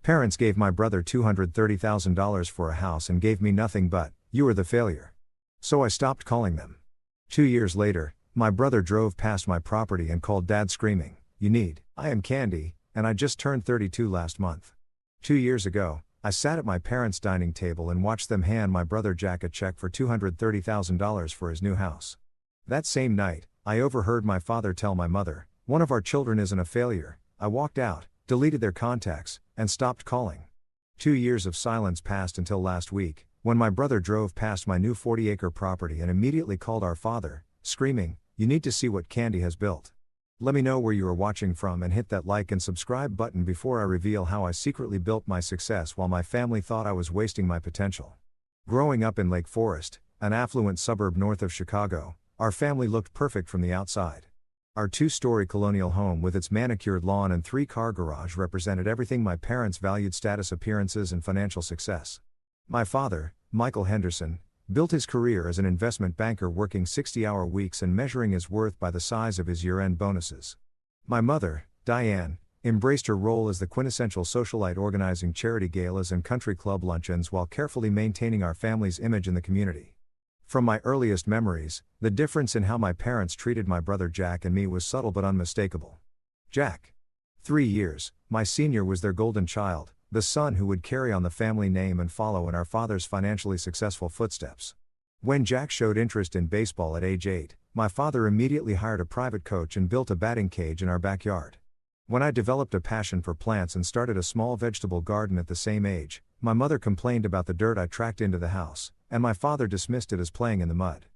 Parents gave my brother $230,000 for a house and gave me nothing but, "You are the failure." So I stopped calling them. 2 years later, my brother drove past my property and called Dad screaming, I am Candy, and I just turned 32 last month. 2 years ago, I sat at my parents' dining table and watched them hand my brother Jack a check for $230,000 for his new house. That same night, I overheard my father tell my mother, "One of our children isn't a failure." I walked out, deleted their contacts, and stopped calling. 2 years of silence passed until last week, when my brother drove past my new 40-acre property and immediately called our father, screaming, "You need to see what Candy has built." Let me know where you are watching from and hit that like and subscribe button before I reveal how I secretly built my success while my family thought I was wasting my potential. Growing up in Lake Forest, an affluent suburb north of Chicago, our family looked perfect from the outside. Our two-story colonial home with its manicured lawn and three-car garage represented everything my parents valued: status, appearances, and financial success. My father, Michael Henderson, built his career as an investment banker, working 60-hour weeks and measuring his worth by the size of his year-end bonuses. My mother, Diane, embraced her role as the quintessential socialite, organizing charity galas and country club luncheons while carefully maintaining our family's image in the community. From my earliest memories, the difference in how my parents treated my brother Jack and me was subtle but unmistakable. Jack, 3 years, my senior, was their golden child, the son who would carry on the family name and follow in our father's financially successful footsteps. When Jack showed interest in baseball at age 8, my father immediately hired a private coach and built a batting cage in our backyard. When I developed a passion for plants and started a small vegetable garden at the same age, my mother complained about the dirt I tracked into the house, and my father dismissed it as playing in the mud.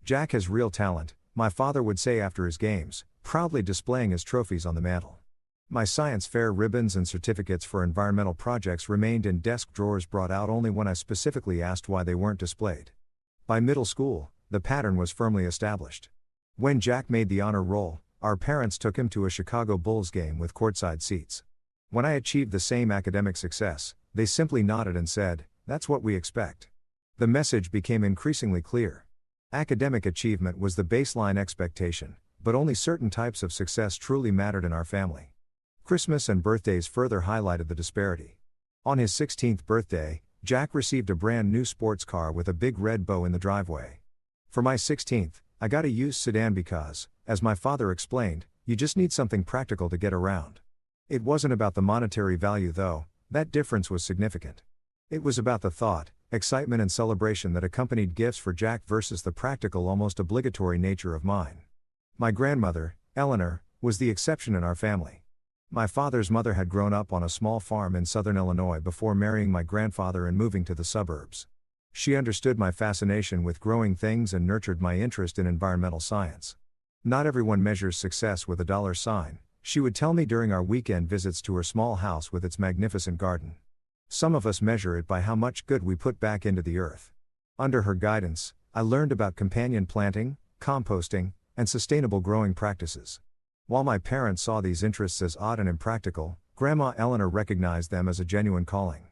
"Jack has real talent," my father would say after his games, proudly displaying his trophies on the mantle. My science fair ribbons and certificates for environmental projects remained in desk drawers, brought out only when I specifically asked why they weren't displayed. By middle school, the pattern was firmly established. When Jack made the honor roll, our parents took him to a Chicago Bulls game with courtside seats. When I achieved the same academic success, they simply nodded and said, "That's what we expect." The message became increasingly clear. Academic achievement was the baseline expectation, but only certain types of success truly mattered in our family. Christmas and birthdays further highlighted the disparity. On his 16th birthday, Jack received a brand new sports car with a big red bow in the driveway. For my 16th, I got a used sedan because, as my father explained, you just need something practical to get around. It wasn't about the monetary value though, that difference was significant. It was about the thought, excitement and celebration that accompanied gifts for Jack versus the practical, almost obligatory nature of mine. My grandmother, Eleanor, was the exception in our family. My father's mother had grown up on a small farm in southern Illinois before marrying my grandfather and moving to the suburbs. She understood my fascination with growing things and nurtured my interest in environmental science. "Not everyone measures success with a dollar sign," she would tell me during our weekend visits to her small house with its magnificent garden. "Some of us measure it by how much good we put back into the earth." Under her guidance, I learned about companion planting, composting, and sustainable growing practices. While my parents saw these interests as odd and impractical, Grandma Eleanor recognized them as a genuine calling.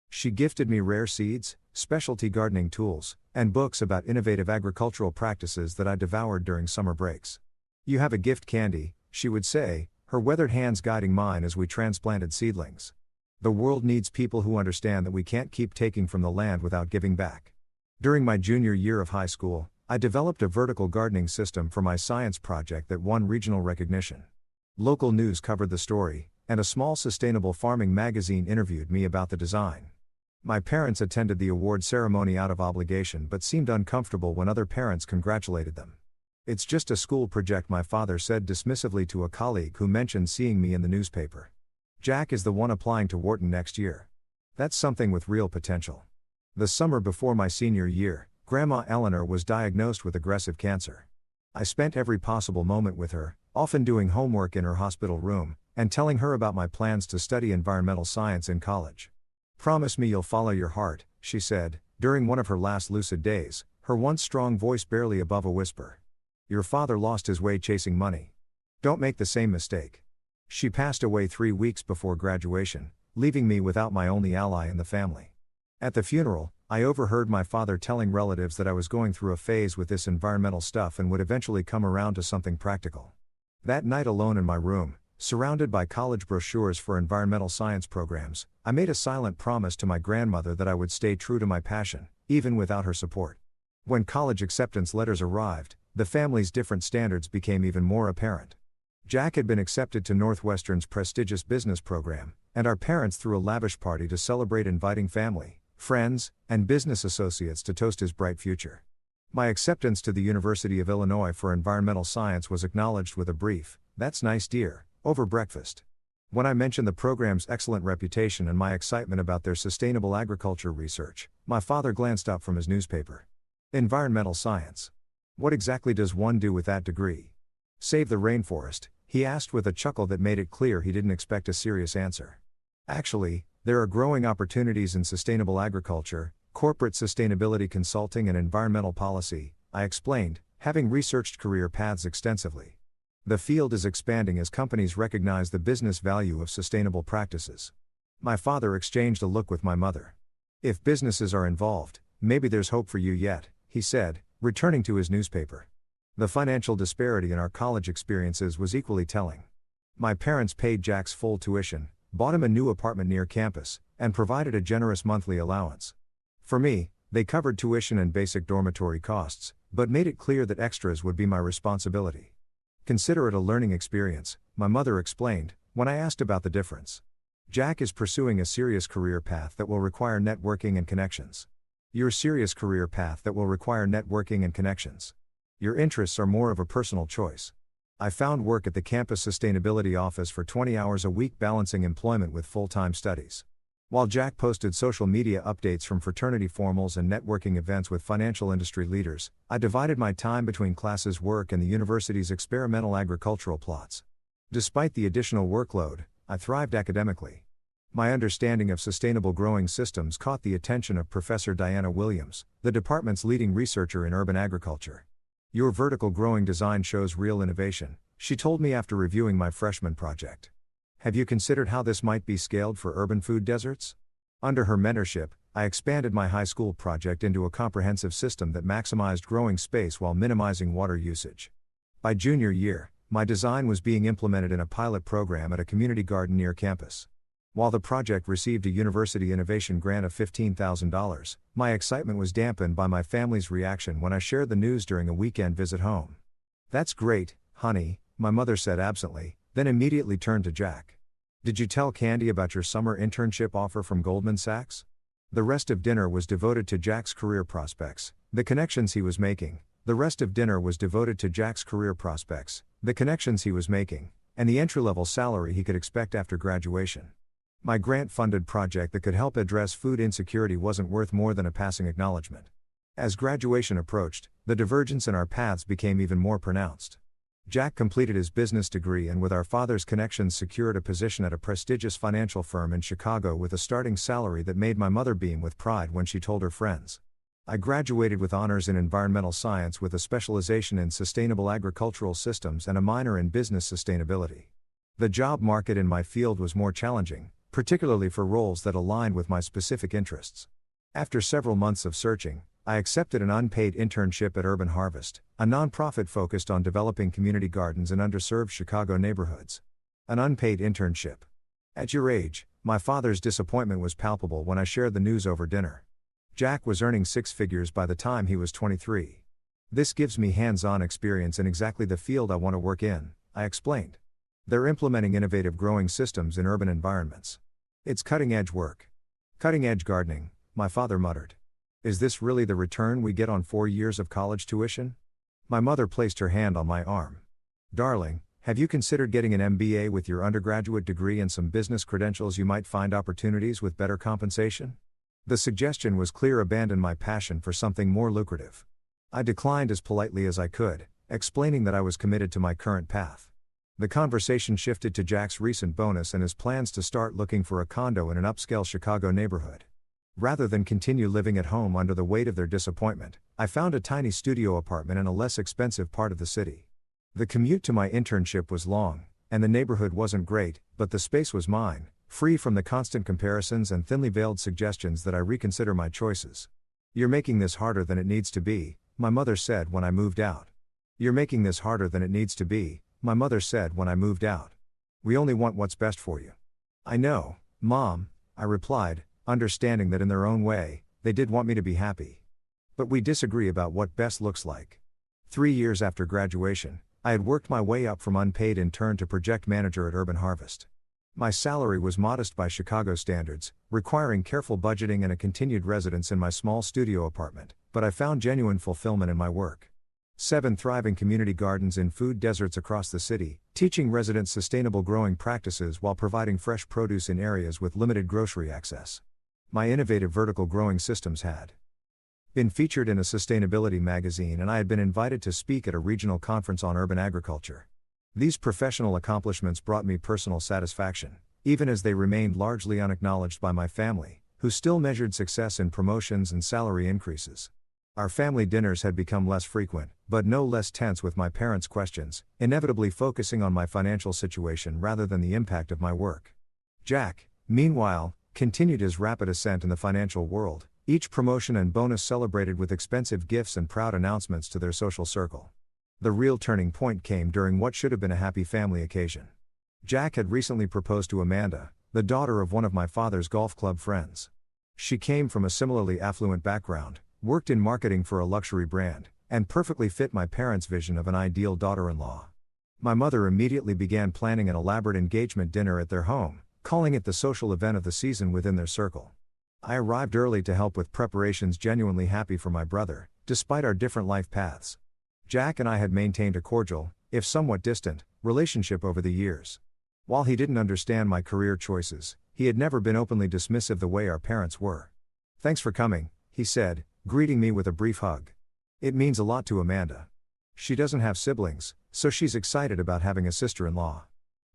She gifted me rare seeds, specialty gardening tools, and books about innovative agricultural practices that I devoured during summer breaks. "You have a gift, Candy," she would say, her weathered hands guiding mine as we transplanted seedlings. "The world needs people who understand that we can't keep taking from the land without giving back." During my junior year of high school, I developed a vertical gardening system for my science project that won regional recognition. Local news covered the story, and a small sustainable farming magazine interviewed me about the design. My parents attended the award ceremony out of obligation but seemed uncomfortable when other parents congratulated them. "It's just a school project," my father said dismissively to a colleague who mentioned seeing me in the newspaper. "Jack is the one applying to Wharton next year. That's something with real potential." The summer before my senior year, Grandma Eleanor was diagnosed with aggressive cancer. I spent every possible moment with her, often doing homework in her hospital room, and telling her about my plans to study environmental science in college. "Promise me you'll follow your heart," she said, during one of her last lucid days, her once strong voice barely above a whisper. "Your father lost his way chasing money. Don't make the same mistake." She passed away 3 weeks before graduation, leaving me without my only ally in the family. At the funeral, I overheard my father telling relatives that I was going through a phase with this environmental stuff and would eventually come around to something practical. That night alone in my room, surrounded by college brochures for environmental science programs, I made a silent promise to my grandmother that I would stay true to my passion, even without her support. When college acceptance letters arrived, the family's different standards became even more apparent. Jack had been accepted to Northwestern's prestigious business program, and our parents threw a lavish party to celebrate, inviting family, friends, and business associates to toast his bright future. My acceptance to the University of Illinois for environmental science was acknowledged with a brief, "That's nice, dear," over breakfast. When I mentioned the program's excellent reputation and my excitement about their sustainable agriculture research, my father glanced up from his newspaper. "Environmental science. What exactly does one do with that degree?" "Save the rainforest," he asked with a chuckle that made it clear he didn't expect a serious answer. "Actually, there are growing opportunities in sustainable agriculture, corporate sustainability consulting and environmental policy," I explained, having researched career paths extensively. "The field is expanding as companies recognize the business value of sustainable practices." My father exchanged a look with my mother. "If businesses are involved, maybe there's hope for you yet," he said, returning to his newspaper. The financial disparity in our college experiences was equally telling. My parents paid Jack's full tuition, bought him a new apartment near campus, and provided a generous monthly allowance. For me, they covered tuition and basic dormitory costs, but made it clear that extras would be my responsibility. "Consider it a learning experience," my mother explained, when I asked about the difference. "Jack is pursuing a serious career path that will require networking and connections. Your serious career path that will require networking and connections. Your interests are more of a personal choice." I found work at the campus sustainability office for 20 hours a week, balancing employment with full-time studies. While Jack posted social media updates from fraternity formals and networking events with financial industry leaders, I divided my time between classes, work, and the university's experimental agricultural plots. Despite the additional workload, I thrived academically. My understanding of sustainable growing systems caught the attention of Professor Diana Williams, the department's leading researcher in urban agriculture. "Your vertical growing design shows real innovation," she told me after reviewing my freshman project. "Have you considered how this might be scaled for urban food deserts?" Under her mentorship, I expanded my high school project into a comprehensive system that maximized growing space while minimizing water usage. By junior year, my design was being implemented in a pilot program at a community garden near campus. While the project received a university innovation grant of $15,000, my excitement was dampened by my family's reaction when I shared the news during a weekend visit home. "That's great, honey," my mother said absently, then immediately turned to Jack. "Did you tell Candy about your summer internship offer from Goldman Sachs?" The rest of dinner was devoted to Jack's career prospects, the connections he was making. The rest of dinner was devoted to Jack's career prospects, the connections he was making, and the entry-level salary he could expect after graduation. My grant-funded project that could help address food insecurity wasn't worth more than a passing acknowledgement. As graduation approached, the divergence in our paths became even more pronounced. Jack completed his business degree and with our father's connections secured a position at a prestigious financial firm in Chicago with a starting salary that made my mother beam with pride when she told her friends. I graduated with honors in environmental science with a specialization in sustainable agricultural systems and a minor in business sustainability. The job market in my field was more challenging, particularly for roles that aligned with my specific interests. After several months of searching, I accepted an unpaid internship at Urban Harvest, a nonprofit focused on developing community gardens in underserved Chicago neighborhoods. An unpaid internship. At your age, my father's disappointment was palpable when I shared the news over dinner. Jack was earning six figures by the time he was 23. "This gives me hands-on experience in exactly the field I want to work in," I explained. "They're implementing innovative growing systems in urban environments. It's cutting-edge work." "Cutting-edge gardening," my father muttered. "Is this really the return we get on 4 years of college tuition?" My mother placed her hand on my arm. "Darling, have you considered getting an MBA with your undergraduate degree and some business credentials? You might find opportunities with better compensation." The suggestion was clear abandon my passion for something more lucrative. I declined as politely as I could, explaining that I was committed to my current path. The conversation shifted to Jack's recent bonus and his plans to start looking for a condo in an upscale Chicago neighborhood. Rather than continue living at home under the weight of their disappointment, I found a tiny studio apartment in a less expensive part of the city. The commute to my internship was long, and the neighborhood wasn't great, but the space was mine, free from the constant comparisons and thinly veiled suggestions that I reconsider my choices. "You're making this harder than it needs to be," my mother said when I moved out. "You're making this harder than it needs to be," my mother said when I moved out. We only want what's best for you. I know, Mom, I replied, understanding that in their own way, they did want me to be happy. But we disagree about what best looks like. 3 years after graduation, I had worked my way up from unpaid intern to project manager at Urban Harvest. My salary was modest by Chicago standards, requiring careful budgeting and a continued residence in my small studio apartment, but I found genuine fulfillment in my work. 7 thriving community gardens in food deserts across the city, teaching residents sustainable growing practices while providing fresh produce in areas with limited grocery access. My innovative vertical growing systems had been featured in a sustainability magazine, and I had been invited to speak at a regional conference on urban agriculture. These professional accomplishments brought me personal satisfaction, even as they remained largely unacknowledged by my family, who still measured success in promotions and salary increases. Our family dinners had become less frequent, but no less tense, with my parents' questions, inevitably focusing on my financial situation rather than the impact of my work. Jack, meanwhile, continued his rapid ascent in the financial world, each promotion and bonus celebrated with expensive gifts and proud announcements to their social circle. The real turning point came during what should have been a happy family occasion. Jack had recently proposed to Amanda, the daughter of one of my father's golf club friends. She came from a similarly affluent background, worked in marketing for a luxury brand, and perfectly fit my parents' vision of an ideal daughter-in-law. My mother immediately began planning an elaborate engagement dinner at their home, calling it the social event of the season within their circle. I arrived early to help with preparations, genuinely happy for my brother, despite our different life paths. Jack and I had maintained a cordial, if somewhat distant, relationship over the years. While he didn't understand my career choices, he had never been openly dismissive the way our parents were. "Thanks for coming," he said, greeting me with a brief hug. "It means a lot to Amanda. She doesn't have siblings, so she's excited about having a sister-in-law."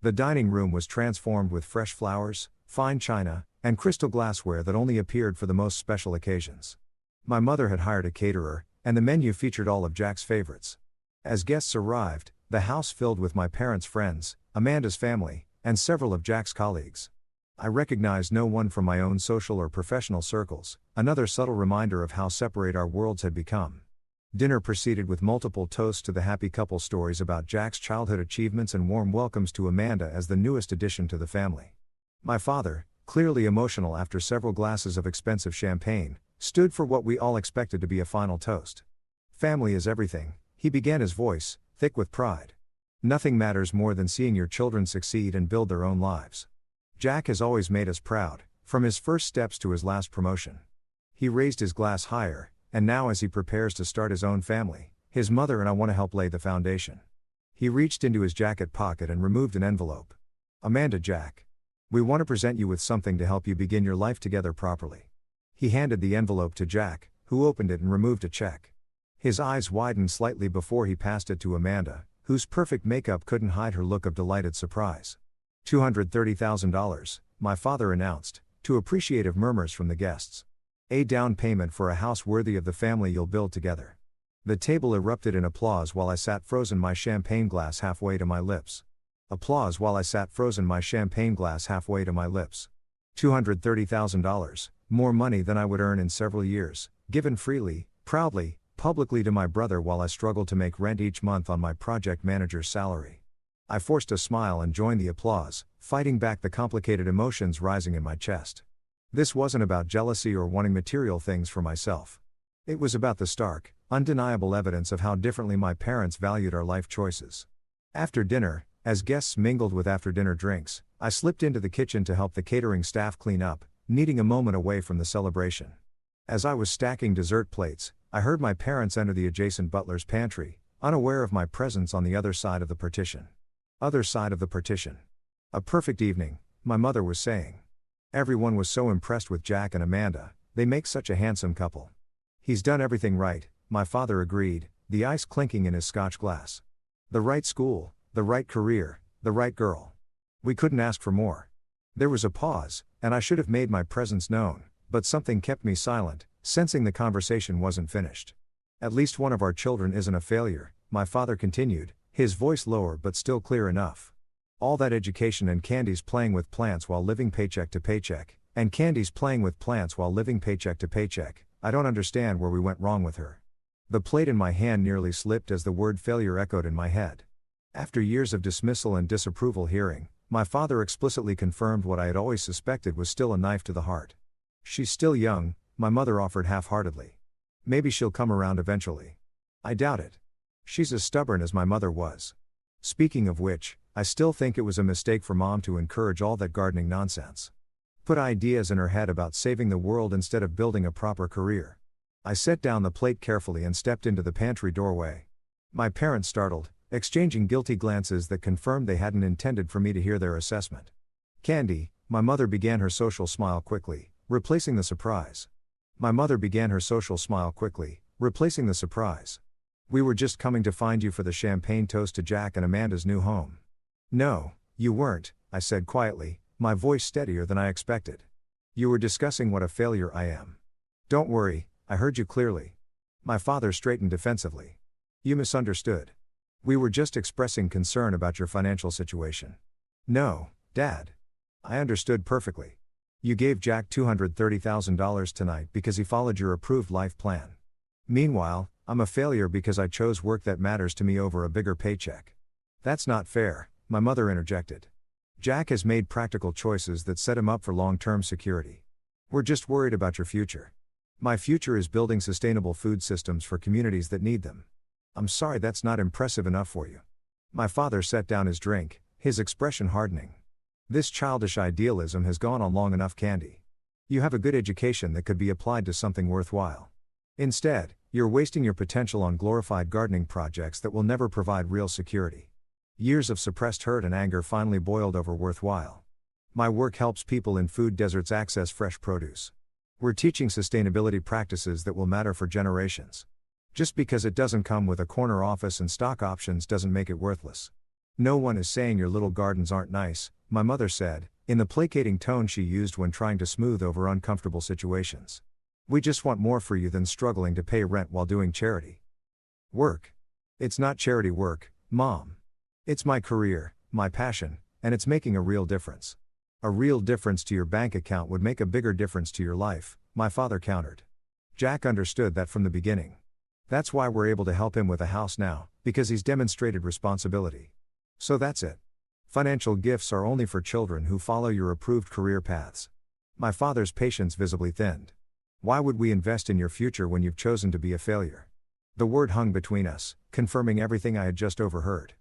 The dining room was transformed with fresh flowers, fine china, and crystal glassware that only appeared for the most special occasions. My mother had hired a caterer, and the menu featured all of Jack's favorites. As guests arrived, the house filled with my parents' friends, Amanda's family, and several of Jack's colleagues. I recognized no one from my own social or professional circles, another subtle reminder of how separate our worlds had become. Dinner proceeded with multiple toasts to the happy couple, stories about Jack's childhood achievements, and warm welcomes to Amanda as the newest addition to the family. My father, clearly emotional after several glasses of expensive champagne, stood for what we all expected to be a final toast. "Family is everything," he began, his voice thick with pride. "Nothing matters more than seeing your children succeed and build their own lives. Jack has always made us proud, from his first steps to his last promotion." He raised his glass higher, and now, as he prepares to start his own family, his mother and I want to help lay the foundation. He reached into his jacket pocket and removed an envelope. "Amanda, Jack, we want to present you with something to help you begin your life together properly." He handed the envelope to Jack, who opened it and removed a check. His eyes widened slightly before he passed it to Amanda, whose perfect makeup couldn't hide her look of delighted surprise. $230,000, my father announced, to appreciative murmurs from the guests. "A down payment for a house worthy of the family you'll build together." The table erupted in applause while I sat frozen, my champagne glass halfway to my lips. Applause while I sat frozen, my champagne glass halfway to my lips. $230,000, more money than I would earn in several years, given freely, proudly, publicly to my brother while I struggled to make rent each month on my project manager's salary. I forced a smile and joined the applause, fighting back the complicated emotions rising in my chest. This wasn't about jealousy or wanting material things for myself. It was about the stark, undeniable evidence of how differently my parents valued our life choices. After dinner, as guests mingled with after-dinner drinks, I slipped into the kitchen to help the catering staff clean up, needing a moment away from the celebration. As I was stacking dessert plates, I heard my parents enter the adjacent butler's pantry, unaware of my presence on the other side of the partition. Other side of the partition. "A perfect evening," my mother was saying. "Everyone was so impressed with Jack and Amanda, they make such a handsome couple." "He's done everything right," my father agreed, the ice clinking in his scotch glass. "The right school, the right career, the right girl. We couldn't ask for more." There was a pause, and I should have made my presence known, but something kept me silent, sensing the conversation wasn't finished. "At least one of our children isn't a failure," my father continued, his voice lower but still clear enough. "All that education and Candy's playing with plants while living paycheck to paycheck, and Candy's playing with plants while living paycheck to paycheck. I don't understand where we went wrong with her." The plate in my hand nearly slipped as the word failure echoed in my head. After years of dismissal and disapproval, hearing my father explicitly confirmed what I had always suspected was still a knife to the heart. She's still young, my mother offered half-heartedly. Maybe she'll come around eventually. I doubt it. She's as stubborn as my mother was. Speaking of which, I still think it was a mistake for Mom to encourage all that gardening nonsense. Put ideas in her head about saving the world instead of building a proper career. I set down the plate carefully and stepped into the pantry doorway. My parents startled, exchanging guilty glances that confirmed they hadn't intended for me to hear their assessment. Candy, my mother began her social smile quickly, replacing the surprise. My mother began her social smile quickly, replacing the surprise. We were just coming to find you for the champagne toast to Jack and Amanda's new home. No, you weren't, I said quietly, my voice steadier than I expected. You were discussing what a failure I am. Don't worry, I heard you clearly. My father straightened defensively. You misunderstood. We were just expressing concern about your financial situation. No, Dad. I understood perfectly. You gave Jack $230,000 tonight because he followed your approved life plan. Meanwhile, I'm a failure because I chose work that matters to me over a bigger paycheck. That's not fair, my mother interjected. Jack has made practical choices that set him up for long-term security. We're just worried about your future. My future is building sustainable food systems for communities that need them. I'm sorry that's not impressive enough for you. My father set down his drink, his expression hardening. This childish idealism has gone on long enough, Candy. You have a good education that could be applied to something worthwhile. Instead, you're wasting your potential on glorified gardening projects that will never provide real security. Years of suppressed hurt and anger finally boiled over worthwhile. My work helps people in food deserts access fresh produce. We're teaching sustainability practices that will matter for generations. Just because it doesn't come with a corner office and stock options doesn't make it worthless. No one is saying your little gardens aren't nice, my mother said, in the placating tone she used when trying to smooth over uncomfortable situations. We just want more for you than struggling to pay rent while doing charity work. It's not charity work, Mom. It's my career, my passion, and it's making a real difference. A real difference to your bank account would make a bigger difference to your life, my father countered. Jack understood that from the beginning. That's why we're able to help him with a house now, because he's demonstrated responsibility. So that's it. Financial gifts are only for children who follow your approved career paths. My father's patience visibly thinned. Why would we invest in your future when you've chosen to be a failure? The word hung between us, confirming everything I had just overheard.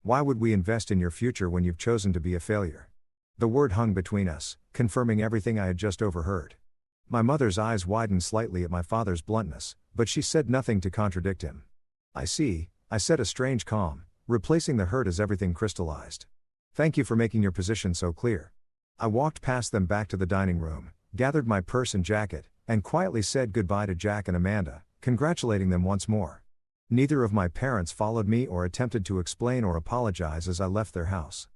Why would we invest in your future when you've chosen to be a failure? The word hung between us, confirming everything I had just overheard. My mother's eyes widened slightly at my father's bluntness, but she said nothing to contradict him. I see, I said, a strange calm, replacing the hurt as everything crystallized. Thank you for making your position so clear. I walked past them back to the dining room, gathered my purse and jacket, and quietly said goodbye to Jack and Amanda, congratulating them once more. Neither of my parents followed me or attempted to explain or apologize as I left their house.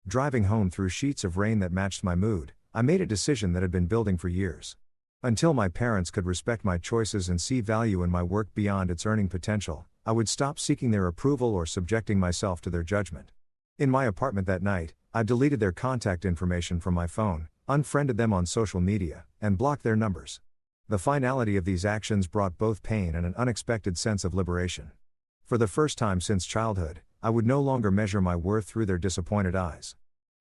Driving home through sheets of rain that matched my mood, I made a decision that had been building for years. Until my parents could respect my choices and see value in my work beyond its earning potential, I would stop seeking their approval or subjecting myself to their judgment. In my apartment that night, I deleted their contact information from my phone, unfriended them on social media, and blocked their numbers. The finality of these actions brought both pain and an unexpected sense of liberation. For the first time since childhood, I would no longer measure my worth through their disappointed eyes.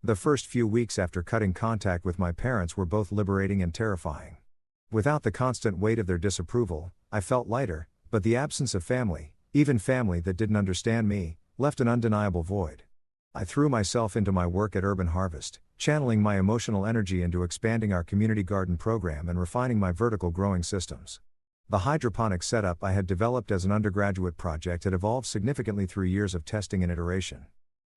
The first few weeks after cutting contact with my parents were both liberating and terrifying. Without the constant weight of their disapproval, I felt lighter, but the absence of family, even family that didn't understand me, left an undeniable void. I threw myself into my work at Urban Harvest, channeling my emotional energy into expanding our community garden program and refining my vertical growing systems. The hydroponic setup I had developed as an undergraduate project had evolved significantly through years of testing and iteration.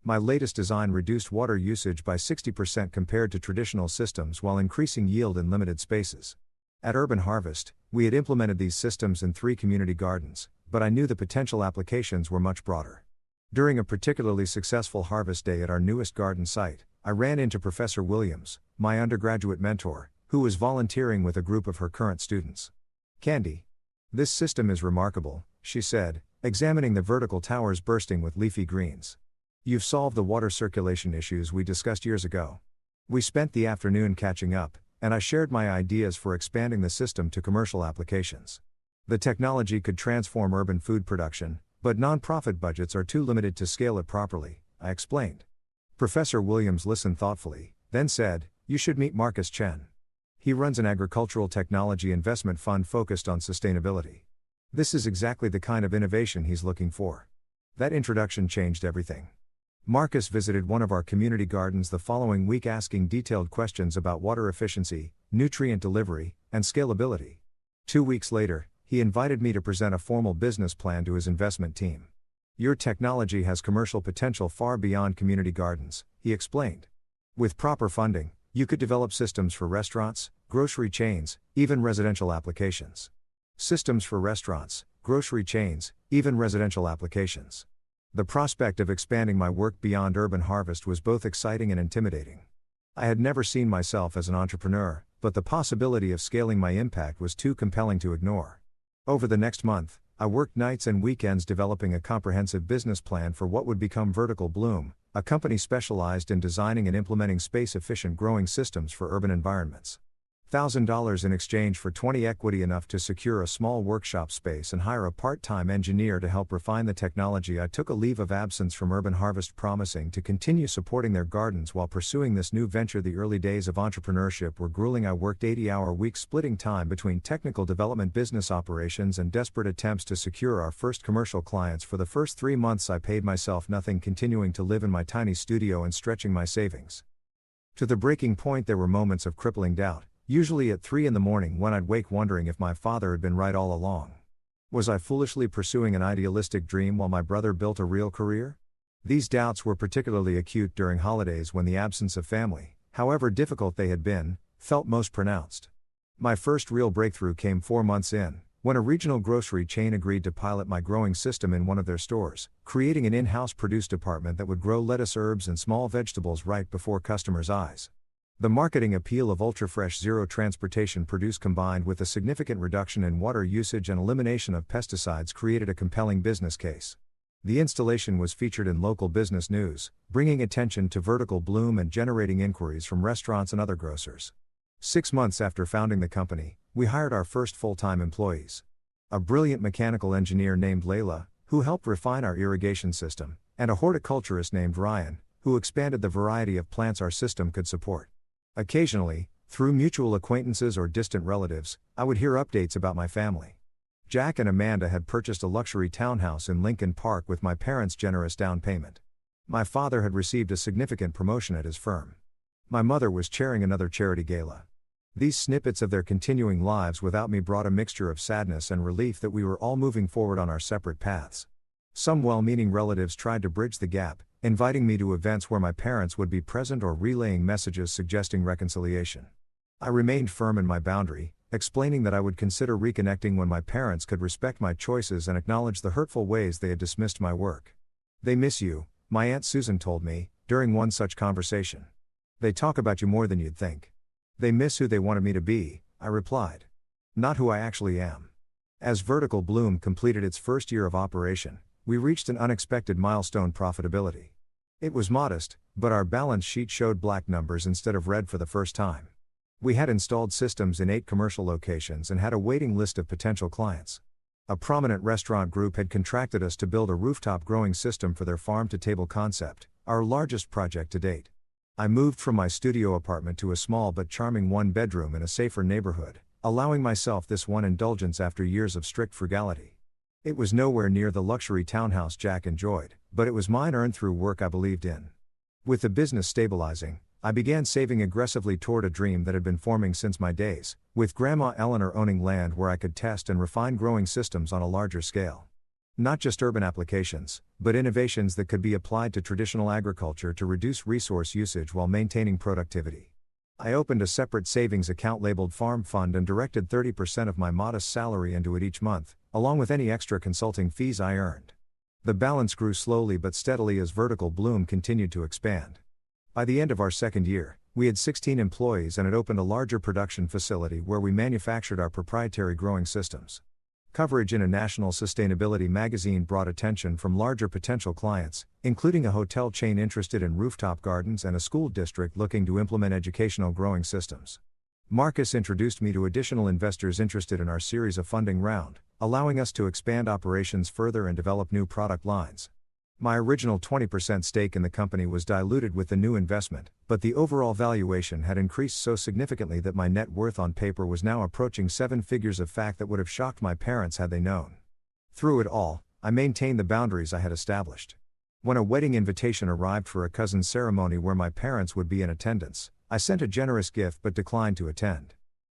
My latest design reduced water usage by 60% compared to traditional systems while increasing yield in limited spaces. At Urban Harvest, we had implemented these systems in 3 community gardens, but I knew the potential applications were much broader. During a particularly successful harvest day at our newest garden site, I ran into Professor Williams, my undergraduate mentor, who was volunteering with a group of her current students. Candy. This system is remarkable, she said, examining the vertical towers bursting with leafy greens. You've solved the water circulation issues we discussed years ago. We spent the afternoon catching up, and I shared my ideas for expanding the system to commercial applications. The technology could transform urban food production, but nonprofit budgets are too limited to scale it properly, I explained. Professor Williams listened thoughtfully, then said, "You should meet Marcus Chen. He runs an agricultural technology investment fund focused on sustainability. This is exactly the kind of innovation he's looking for." That introduction changed everything. Marcus visited one of our community gardens the following week asking detailed questions about water efficiency, nutrient delivery, and scalability. 2 weeks later, he invited me to present a formal business plan to his investment team. "Your technology has commercial potential far beyond community gardens," he explained. "With proper funding, you could develop systems for restaurants, grocery chains, even residential applications." Systems for restaurants, grocery chains, even residential applications. The prospect of expanding my work beyond Urban Harvest was both exciting and intimidating. I had never seen myself as an entrepreneur, but the possibility of scaling my impact was too compelling to ignore. Over the next month, I worked nights and weekends developing a comprehensive business plan for what would become Vertical Bloom, a company specialized in designing and implementing space-efficient growing systems for urban environments. $1,000 in exchange for 20 equity, enough to secure a small workshop space and hire a part-time engineer to help refine the technology. I took a leave of absence from Urban Harvest, promising to continue supporting their gardens while pursuing this new venture. The early days of entrepreneurship were grueling. I worked 80-hour weeks, splitting time between technical development, business operations, and desperate attempts to secure our first commercial clients. For the first 3 months I paid myself nothing, continuing to live in my tiny studio and stretching my savings. To the breaking point, there were moments of crippling doubt. Usually at 3 a.m, when I'd wake wondering if my father had been right all along. Was I foolishly pursuing an idealistic dream while my brother built a real career? These doubts were particularly acute during holidays, when the absence of family, however difficult they had been, felt most pronounced. My first real breakthrough came 4 months in, when a regional grocery chain agreed to pilot my growing system in one of their stores, creating an in-house produce department that would grow lettuce, herbs, and small vegetables right before customers' eyes. The marketing appeal of ultra-fresh, zero transportation produce, combined with a significant reduction in water usage and elimination of pesticides, created a compelling business case. The installation was featured in local business news, bringing attention to Vertical Bloom and generating inquiries from restaurants and other grocers. 6 months after founding the company, we hired our first full-time employees. A brilliant mechanical engineer named Layla, who helped refine our irrigation system, and a horticulturist named Ryan, who expanded the variety of plants our system could support. Occasionally, through mutual acquaintances or distant relatives, I would hear updates about my family. Jack and Amanda had purchased a luxury townhouse in Lincoln Park with my parents' generous down payment. My father had received a significant promotion at his firm. My mother was chairing another charity gala. These snippets of their continuing lives without me brought a mixture of sadness and relief that we were all moving forward on our separate paths. Some well-meaning relatives tried to bridge the gap, inviting me to events where my parents would be present or relaying messages suggesting reconciliation. I remained firm in my boundary, explaining that I would consider reconnecting when my parents could respect my choices and acknowledge the hurtful ways they had dismissed my work. "They miss you," my Aunt Susan told me, during one such conversation. "They talk about you more than you'd think." "They miss who they wanted me to be," I replied. "Not who I actually am." As Vertical Bloom completed its first year of operation, we reached an unexpected milestone: profitability. It was modest, but our balance sheet showed black numbers instead of red for the first time. We had installed systems in 8 commercial locations and had a waiting list of potential clients. A prominent restaurant group had contracted us to build a rooftop growing system for their farm-to-table concept, our largest project to date. I moved from my studio apartment to a small but charming 1-bedroom in a safer neighborhood, allowing myself this one indulgence after years of strict frugality. It was nowhere near the luxury townhouse Jack enjoyed, but it was mine, earned through work I believed in. With the business stabilizing, I began saving aggressively toward a dream that had been forming since my days, with Grandma Eleanor owning land where I could test and refine growing systems on a larger scale. Not just urban applications, but innovations that could be applied to traditional agriculture to reduce resource usage while maintaining productivity. I opened a separate savings account labeled Farm Fund and directed 30% of my modest salary into it each month, along with any extra consulting fees I earned. The balance grew slowly but steadily as Vertical Bloom continued to expand. By the end of our second year, we had 16 employees and had opened a larger production facility where we manufactured our proprietary growing systems. Coverage in a national sustainability magazine brought attention from larger potential clients, including a hotel chain interested in rooftop gardens and a school district looking to implement educational growing systems. Marcus introduced me to additional investors interested in our series of funding round, allowing us to expand operations further and develop new product lines. My original 20% stake in the company was diluted with the new investment, but the overall valuation had increased so significantly that my net worth on paper was now approaching seven figures, a fact that would have shocked my parents had they known. Through it all, I maintained the boundaries I had established. When a wedding invitation arrived for a cousin's ceremony where my parents would be in attendance, I sent a generous gift but declined to attend.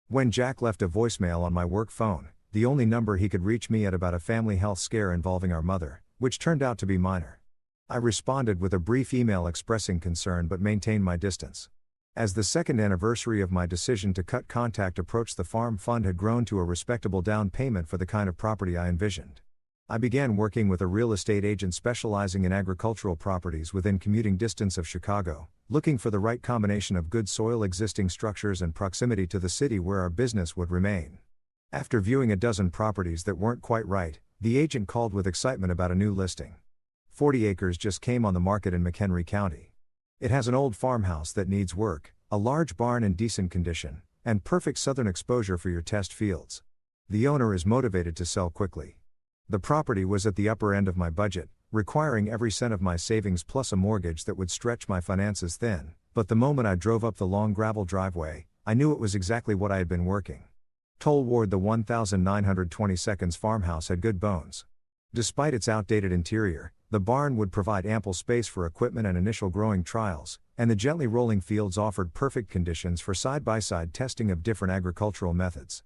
When Jack left a voicemail on my work phone, the only number he could reach me at about a family health scare involving our mother, which turned out to be minor. I responded with a brief email expressing concern but maintained my distance. As the second anniversary of my decision to cut contact approached, the farm fund had grown to a respectable down payment for the kind of property I envisioned. I began working with a real estate agent specializing in agricultural properties within commuting distance of Chicago, looking for the right combination of good soil, existing structures, and proximity to the city where our business would remain. After viewing a dozen properties that weren't quite right, the agent called with excitement about a new listing. 40 acres just came on the market in McHenry County. It has an old farmhouse that needs work, a large barn in decent condition, and perfect southern exposure for your test fields. The owner is motivated to sell quickly. The property was at the upper end of my budget, requiring every cent of my savings plus a mortgage that would stretch my finances thin, but the moment I drove up the long gravel driveway, I knew it was exactly what I had been working. Tollward, the 1922 farmhouse had good bones. Despite its outdated interior, the barn would provide ample space for equipment and initial growing trials, and the gently rolling fields offered perfect conditions for side-by-side testing of different agricultural methods.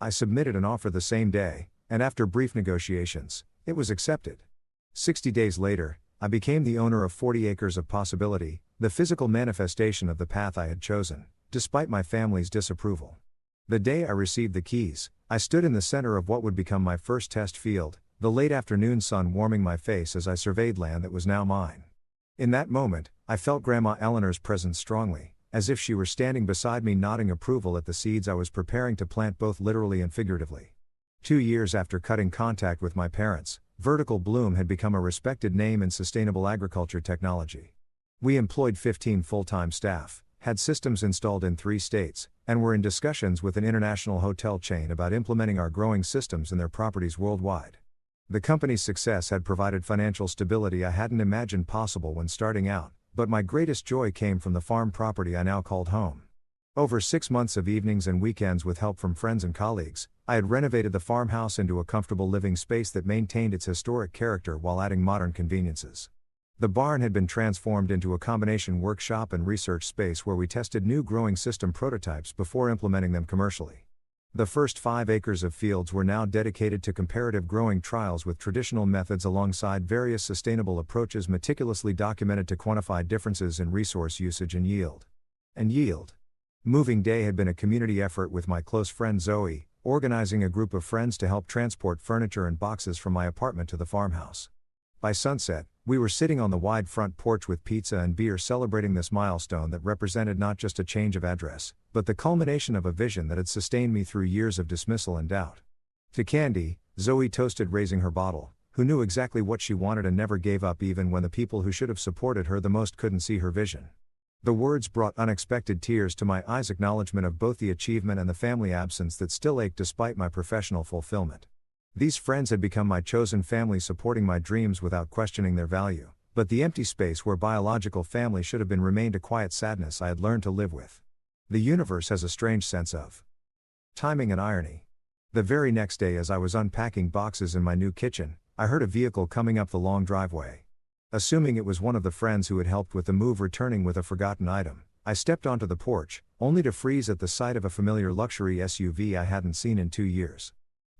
I submitted an offer the same day, and after brief negotiations, it was accepted. 60 days later, I became the owner of 40 acres of possibility, the physical manifestation of the path I had chosen, despite my family's disapproval. The day I received the keys, I stood in the center of what would become my first test field, the late afternoon sun warming my face as I surveyed land that was now mine. In that moment, I felt Grandma Eleanor's presence strongly, as if she were standing beside me nodding approval at the seeds I was preparing to plant both literally and figuratively. 2 years after cutting contact with my parents, Vertical Bloom had become a respected name in sustainable agriculture technology. We employed 15 full-time staff, had systems installed in 3 states, and were in discussions with an international hotel chain about implementing our growing systems in their properties worldwide. The company's success had provided financial stability I hadn't imagined possible when starting out, but my greatest joy came from the farm property I now called home. Over 6 months of evenings and weekends with help from friends and colleagues, I had renovated the farmhouse into a comfortable living space that maintained its historic character while adding modern conveniences. The barn had been transformed into a combination workshop and research space where we tested new growing system prototypes before implementing them commercially. The first 5 acres of fields were now dedicated to comparative growing trials with traditional methods alongside various sustainable approaches meticulously documented to quantify differences in resource usage and yield. Moving day had been a community effort with my close friend Zoe, organizing a group of friends to help transport furniture and boxes from my apartment to the farmhouse. By sunset, we were sitting on the wide front porch with pizza and beer celebrating this milestone that represented not just a change of address, but the culmination of a vision that had sustained me through years of dismissal and doubt. To Candy, Zoe toasted, raising her bottle, who knew exactly what she wanted and never gave up even when the people who should have supported her the most couldn't see her vision. The words brought unexpected tears to my eyes, acknowledgement of both the achievement and the family absence that still ached despite my professional fulfillment. These friends had become my chosen family, supporting my dreams without questioning their value, but the empty space where biological family should have been remained a quiet sadness I had learned to live with. The universe has a strange sense of timing and irony. The very next day, as I was unpacking boxes in my new kitchen, I heard a vehicle coming up the long driveway. Assuming it was one of the friends who had helped with the move returning with a forgotten item, I stepped onto the porch, only to freeze at the sight of a familiar luxury SUV I hadn't seen in 2 years.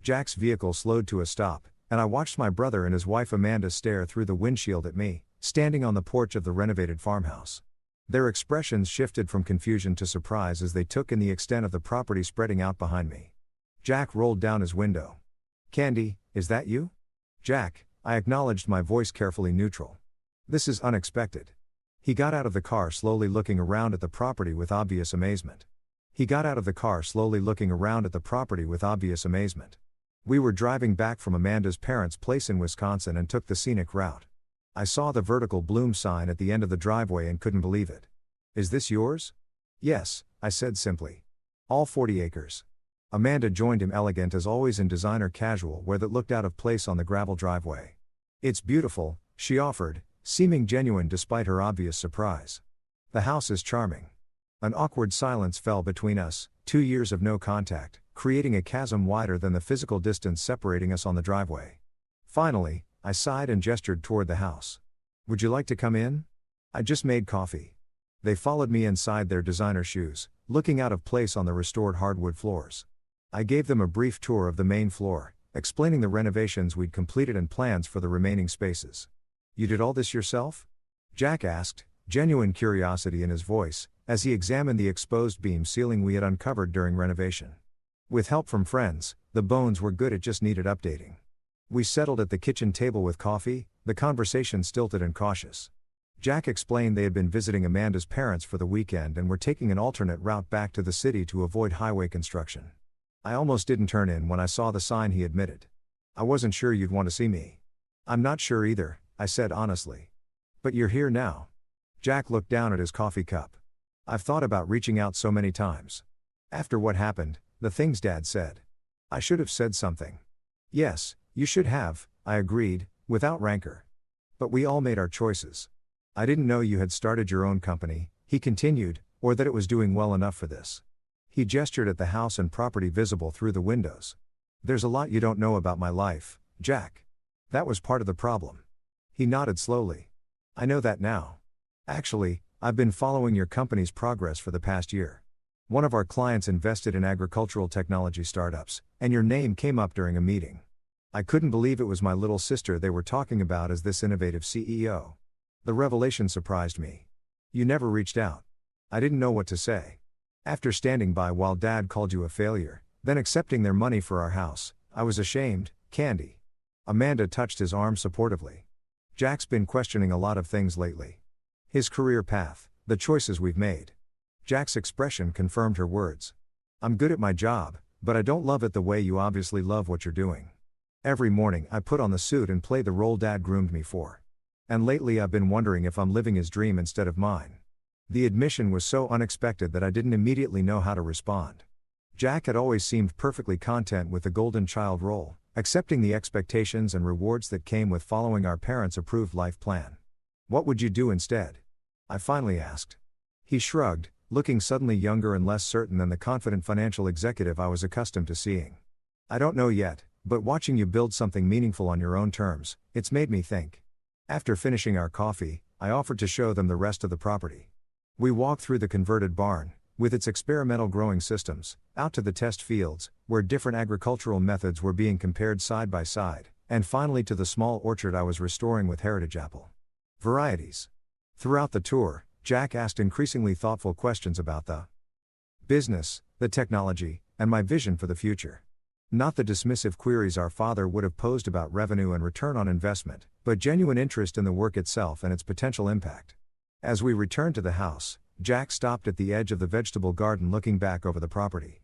Jack's vehicle slowed to a stop, and I watched my brother and his wife Amanda stare through the windshield at me, standing on the porch of the renovated farmhouse. Their expressions shifted from confusion to surprise as they took in the extent of the property spreading out behind me. Jack rolled down his window. "Candy, is that you?" "Jack," I acknowledged, my voice carefully neutral. "This is unexpected." He got out of the car, slowly looking around at the property with obvious amazement. We were driving back from Amanda's parents' place in Wisconsin and took the scenic route. I saw the Vertical Bloom sign at the end of the driveway and couldn't believe it. "Is this yours?" "Yes," I said simply. "All 40 acres. Amanda joined him, elegant as always in designer casual wear that looked out of place on the gravel driveway. "It's beautiful," she offered, seeming genuine despite her obvious surprise. "The house is charming." An awkward silence fell between us, 2 years of no contact, creating a chasm wider than the physical distance separating us on the driveway. Finally, I sighed and gestured toward the house. "Would you like to come in? I just made coffee." They followed me inside their designer shoes, looking out of place on the restored hardwood floors. I gave them a brief tour of the main floor, explaining the renovations we'd completed and plans for the remaining spaces. "You did all this yourself?" Jack asked, genuine curiosity in his voice, as he examined the exposed beam ceiling we had uncovered during renovation. "With help from friends, the bones were good, it just needed updating." We settled at the kitchen table with coffee, the conversation stilted and cautious. Jack explained they had been visiting Amanda's parents for the weekend and were taking an alternate route back to the city to avoid highway construction. "I almost didn't turn in when I saw the sign," he admitted. "I wasn't sure you'd want to see me." "I'm not sure either," I said honestly. "But you're here now." Jack looked down at his coffee cup. "I've thought about reaching out so many times. After what happened, the things Dad said. I should have said something." "Yes, you should have," I agreed, without rancor. "But we all made our choices. I didn't know you had started your own company," he continued, "or that it was doing well enough for this." He gestured at the house and property visible through the windows. "There's a lot you don't know about my life, Jack. That was part of the problem." He nodded slowly. "I know that now. Actually, I've been following your company's progress for the past year. One of our clients invested in agricultural technology startups, and your name came up during a meeting. I couldn't believe it was my little sister they were talking about as this innovative CEO. The revelation surprised me. You never reached out. I didn't know what to say. After standing by while Dad called you a failure, then accepting their money for our house, I was ashamed, Candy." Amanda touched his arm supportively. "Jack's been questioning a lot of things lately. His career path, the choices we've made." Jack's expression confirmed her words. "I'm good at my job, but I don't love it the way you obviously love what you're doing. Every morning I put on the suit and play the role Dad groomed me for. And lately I've been wondering if I'm living his dream instead of mine." The admission was so unexpected that I didn't immediately know how to respond. Jack had always seemed perfectly content with the golden child role, accepting the expectations and rewards that came with following our parents' approved life plan. "What would you do instead?" I finally asked. He shrugged, looking suddenly younger and less certain than the confident financial executive I was accustomed to seeing. "I don't know yet, but watching you build something meaningful on your own terms, it's made me think." After finishing our coffee, I offered to show them the rest of the property. We walked through the converted barn, with its experimental growing systems, out to the test fields, where different agricultural methods were being compared side by side, and finally to the small orchard I was restoring with heritage apple varieties. Throughout the tour, Jack asked increasingly thoughtful questions about the business, the technology, and my vision for the future. Not the dismissive queries our father would have posed about revenue and return on investment, but genuine interest in the work itself and its potential impact. As we returned to the house, Jack stopped at the edge of the vegetable garden looking back over the property.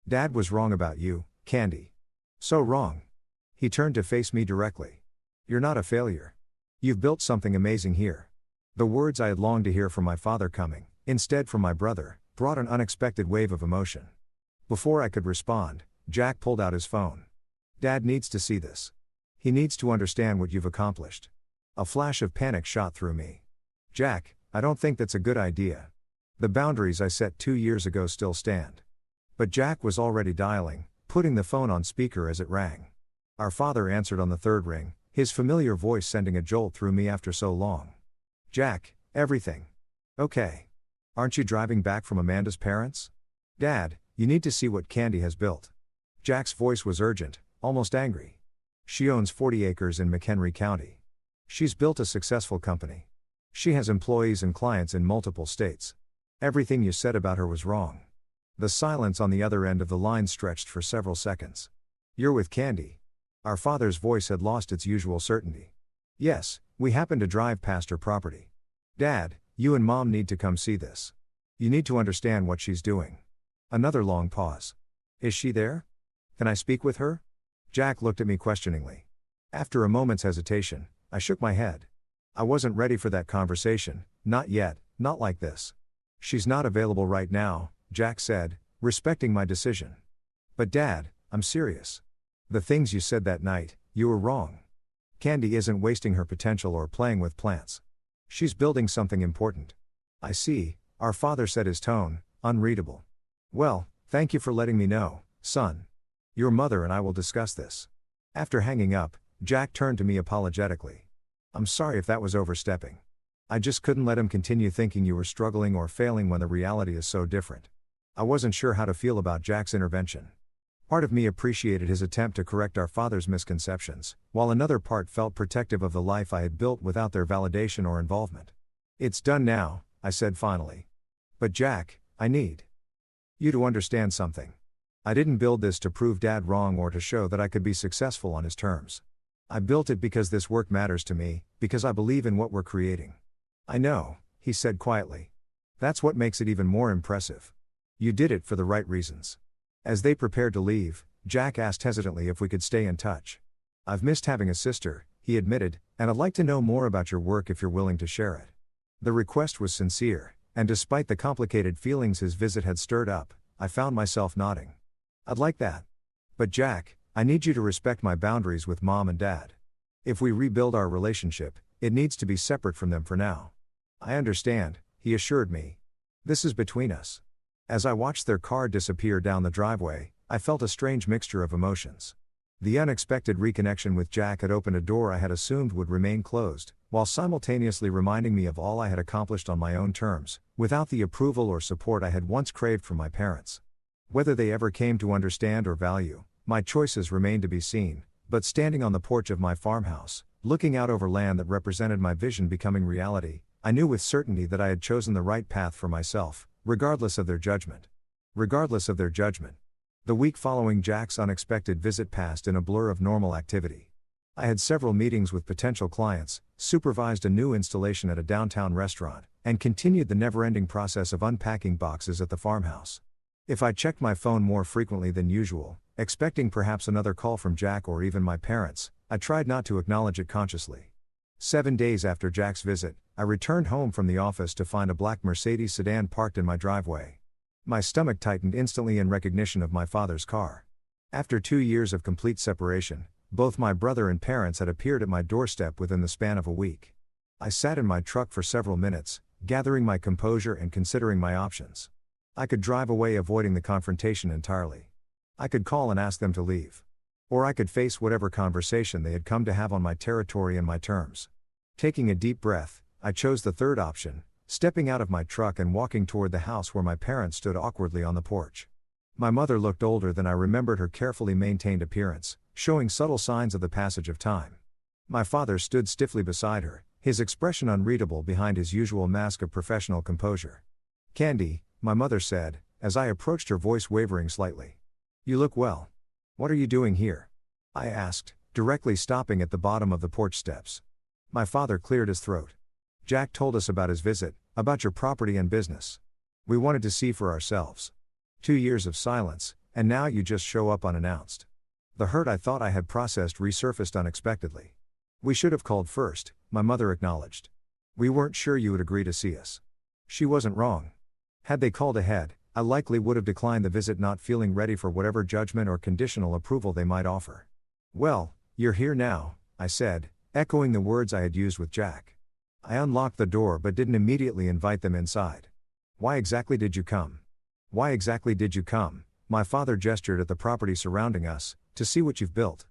"Dad was wrong about you, Candy. So wrong." He turned to face me directly. "You're not a failure. You've built something amazing here." The words I had longed to hear from my father coming, instead from my brother, brought an unexpected wave of emotion. Before I could respond, Jack pulled out his phone. "Dad needs to see this. He needs to understand what you've accomplished." A flash of panic shot through me. "Jack, I don't think that's a good idea. The boundaries I set 2 years ago still stand." But Jack was already dialing, putting the phone on speaker as it rang. Our father answered on the third ring, his familiar voice sending a jolt through me after so long. "Jack, everything okay? Aren't you driving back from Amanda's parents? Dad, you need to see what Candy has built." Jack's voice was urgent, almost angry. "She owns 40 acres in McHenry County. She's built a successful company. She has employees and clients in multiple states. Everything you said about her was wrong." The silence on the other end of the line stretched for several seconds. "You're with Candy." Our father's voice had lost its usual certainty. "Yes, we happened to drive past her property. Dad, you and Mom need to come see this. You need to understand what she's doing." Another long pause. "Is she there? Can I speak with her?" Jack looked at me questioningly. After a moment's hesitation, I shook my head. I wasn't ready for that conversation, not yet, not like this. "She's not available right now," Jack said, respecting my decision. But Dad, I'm serious. The things you said that night, you were wrong. Candy isn't wasting her potential or playing with plants. She's building something important. I see, our father said, his tone unreadable. Well, thank you for letting me know, son. Your mother and I will discuss this. After hanging up, Jack turned to me apologetically. I'm sorry if that was overstepping. I just couldn't let him continue thinking you were struggling or failing when the reality is so different. I wasn't sure how to feel about Jack's intervention. Part of me appreciated his attempt to correct our father's misconceptions, while another part felt protective of the life I had built without their validation or involvement. It's done now, I said finally. But Jack, I need you to understand something. I didn't build this to prove Dad wrong or to show that I could be successful on his terms. I built it because this work matters to me, because I believe in what we're creating. I know, he said quietly. That's what makes it even more impressive. You did it for the right reasons. As they prepared to leave, Jack asked hesitantly if we could stay in touch. I've missed having a sister, he admitted, and I'd like to know more about your work if you're willing to share it. The request was sincere, and despite the complicated feelings his visit had stirred up, I found myself nodding. I'd like that. But Jack, I need you to respect my boundaries with Mom and Dad. If we rebuild our relationship, it needs to be separate from them for now. I understand, he assured me. This is between us. As I watched their car disappear down the driveway, I felt a strange mixture of emotions. The unexpected reconnection with Jack had opened a door I had assumed would remain closed, while simultaneously reminding me of all I had accomplished on my own terms, without the approval or support I had once craved from my parents. Whether they ever came to understand or value my choices remained to be seen, but standing on the porch of my farmhouse, looking out over land that represented my vision becoming reality, I knew with certainty that I had chosen the right path for myself, regardless of their judgment. Regardless of their judgment. The week following Jack's unexpected visit passed in a blur of normal activity. I had several meetings with potential clients, supervised a new installation at a downtown restaurant, and continued the never-ending process of unpacking boxes at the farmhouse. If I checked my phone more frequently than usual, expecting perhaps another call from Jack or even my parents, I tried not to acknowledge it consciously. 7 days after Jack's visit, I returned home from the office to find a black Mercedes sedan parked in my driveway. My stomach tightened instantly in recognition of my father's car. After 2 years of complete separation, both my brother and parents had appeared at my doorstep within the span of a week. I sat in my truck for several minutes, gathering my composure and considering my options. I could drive away avoiding the confrontation entirely. I could call and ask them to leave. Or I could face whatever conversation they had come to have on my territory and my terms. Taking a deep breath, I chose the third option, stepping out of my truck and walking toward the house where my parents stood awkwardly on the porch. My mother looked older than I remembered her carefully maintained appearance, showing subtle signs of the passage of time. My father stood stiffly beside her, his expression unreadable behind his usual mask of professional composure. "Candy," my mother said, as I approached, her voice wavering slightly. "You look well. What are you doing here?" I asked, directly stopping at the bottom of the porch steps. My father cleared his throat. "Jack told us about his visit, about your property and business. We wanted to see for ourselves. 2 years of silence, and now you just show up unannounced." The hurt I thought I had processed resurfaced unexpectedly. "We should have called first," my mother acknowledged. "We weren't sure you would agree to see us." She wasn't wrong. Had they called ahead, I likely would have declined the visit, not feeling ready for whatever judgment or conditional approval they might offer. "Well, you're here now," I said, echoing the words I had used with Jack. I unlocked the door but didn't immediately invite them inside. "Why exactly did you come?" "Why exactly did you come?" My father gestured at the property surrounding us. "To see what you've built.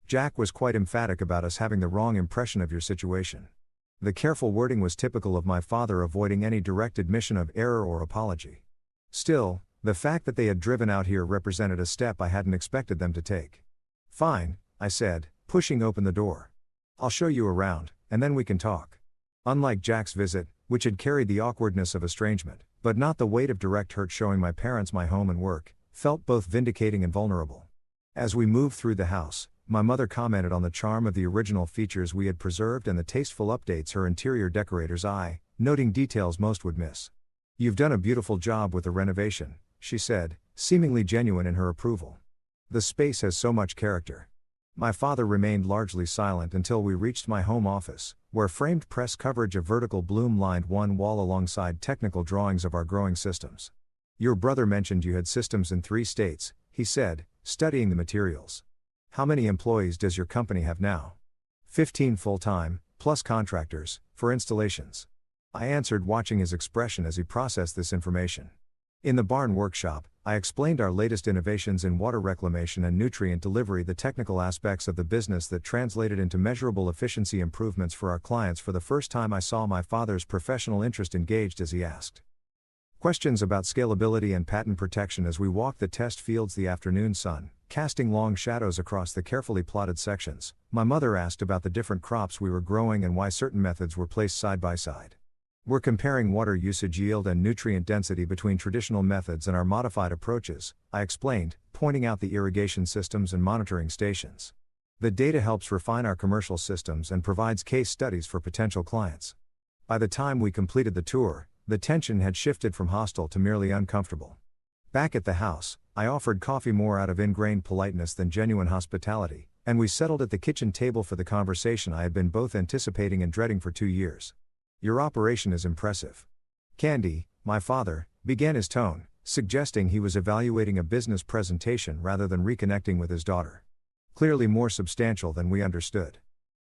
Jack was quite emphatic about us having the wrong impression of your situation." The careful wording was typical of my father, avoiding any direct admission of error or apology. Still, the fact that they had driven out here represented a step I hadn't expected them to take. "Fine," I said, pushing open the door. "I'll show you around, and then we can talk." Unlike Jack's visit, which had carried the awkwardness of estrangement, but not the weight of direct hurt, showing my parents my home and work felt both vindicating and vulnerable. As we moved through the house, my mother commented on the charm of the original features we had preserved and the tasteful updates her interior decorators noting details most would miss. "You've done a beautiful job with the renovation," she said, seemingly genuine in her approval. "The space has so much character." My father remained largely silent until we reached my home office, where framed press coverage of vertical bloom lined one wall alongside technical drawings of our growing systems. "Your brother mentioned you had systems in 3 states," he said, studying the materials. How many employees does your company have now? 15 full-time, plus contractors, for installations. I answered, watching his expression as he processed this information. In the barn workshop, I explained our latest innovations in water reclamation and nutrient delivery, the technical aspects of the business that translated into measurable efficiency improvements for our clients. For the first time, I saw my father's professional interest engaged as he asked questions about scalability and patent protection as we walked the test fields. The afternoon sun, casting long shadows across the carefully plotted sections, my mother asked about the different crops we were growing and why certain methods were placed side by side. We're comparing water usage, yield, and nutrient density between traditional methods and our modified approaches, I explained, pointing out the irrigation systems and monitoring stations. The data helps refine our commercial systems and provides case studies for potential clients. By the time we completed the tour, the tension had shifted from hostile to merely uncomfortable. Back at the house, I offered coffee more out of ingrained politeness than genuine hospitality, and we settled at the kitchen table for the conversation I had been both anticipating and dreading for 2 years. Your operation is impressive. Candy, my father, began his tone, suggesting he was evaluating a business presentation rather than reconnecting with his daughter. Clearly more substantial than we understood.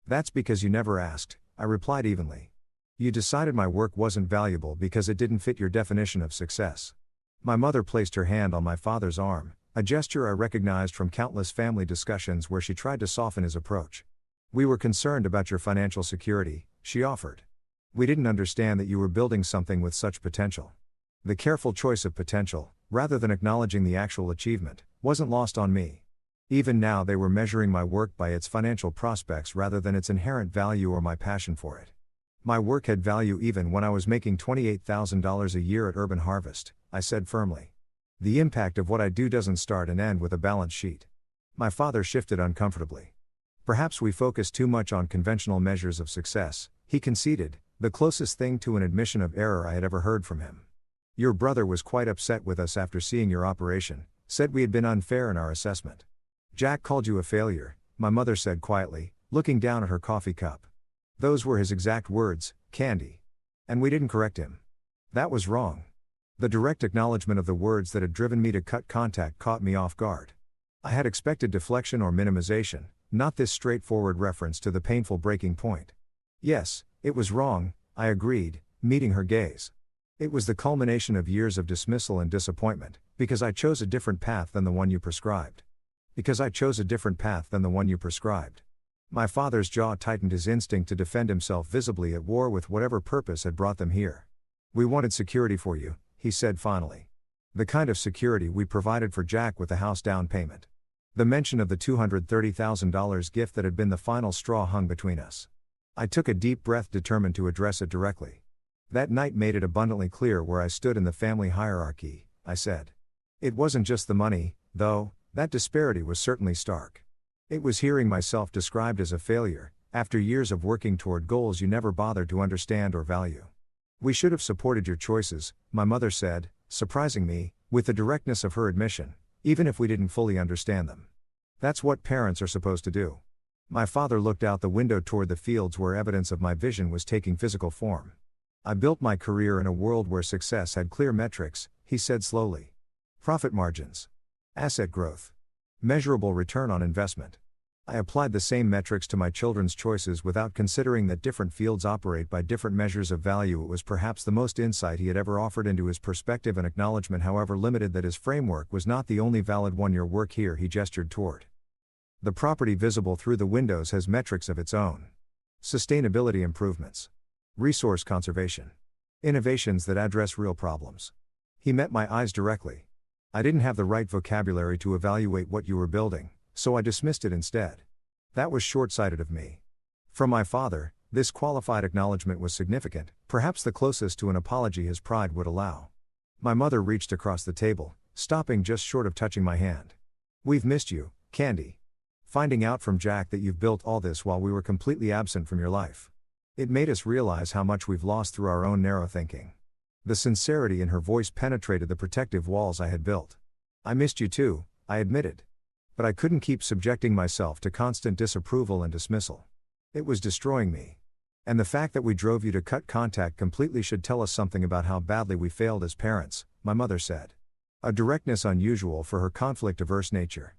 That's because you never asked, I replied evenly. You decided my work wasn't valuable because it didn't fit your definition of success. My mother placed her hand on my father's arm, a gesture I recognized from countless family discussions where she tried to soften his approach. We were concerned about your financial security, she offered. We didn't understand that you were building something with such potential. The careful choice of potential, rather than acknowledging the actual achievement, wasn't lost on me. Even now they were measuring my work by its financial prospects rather than its inherent value or my passion for it. My work had value even when I was making $28,000 a year at Urban Harvest, I said firmly. The impact of what I do doesn't start and end with a balance sheet. My father shifted uncomfortably. Perhaps we focus too much on conventional measures of success, he conceded, the closest thing to an admission of error I had ever heard from him. Your brother was quite upset with us after seeing your operation, said we had been unfair in our assessment. Jack called you a failure, my mother said quietly, looking down at her coffee cup. Those were his exact words, Candy. And we didn't correct him. That was wrong. The direct acknowledgement of the words that had driven me to cut contact caught me off guard. I had expected deflection or minimization, not this straightforward reference to the painful breaking point. Yes, it was wrong, I agreed, meeting her gaze. It was the culmination of years of dismissal and disappointment, because I chose a different path than the one you prescribed. My father's jaw tightened, his instinct to defend himself visibly at war with whatever purpose had brought them here. We wanted security for you, he said finally. The kind of security we provided for Jack with the house down payment. The mention of the $230,000 gift that had been the final straw hung between us. I took a deep breath, determined to address it directly. That night made it abundantly clear where I stood in the family hierarchy, I said. It wasn't just the money, though, that disparity was certainly stark. It was hearing myself described as a failure, after years of working toward goals you never bothered to understand or value. We should have supported your choices, my mother said, surprising me, with the directness of her admission, even if we didn't fully understand them. That's what parents are supposed to do. My father looked out the window toward the fields where evidence of my vision was taking physical form. I built my career in a world where success had clear metrics, he said slowly. Profit margins. Asset growth. Measurable return on investment. I applied the same metrics to my children's choices without considering that different fields operate by different measures of value. It was perhaps the most insight he had ever offered into his perspective, and acknowledgement, however limited, that his framework was not the only valid one. Your work here, he gestured toward the property visible through the windows, has metrics of its own. Sustainability improvements. Resource conservation. Innovations that address real problems. He met my eyes directly. I didn't have the right vocabulary to evaluate what you were building, so I dismissed it instead. That was short-sighted of me. From my father, this qualified acknowledgement was significant, perhaps the closest to an apology his pride would allow. My mother reached across the table, stopping just short of touching my hand. We've missed you, Candy. Finding out from Jack that you've built all this while we were completely absent from your life. It made us realize how much we've lost through our own narrow thinking. The sincerity in her voice penetrated the protective walls I had built. I missed you too, I admitted. But I couldn't keep subjecting myself to constant disapproval and dismissal. It was destroying me. And the fact that we drove you to cut contact completely should tell us something about how badly we failed as parents, my mother said. A directness unusual for her conflict-averse nature.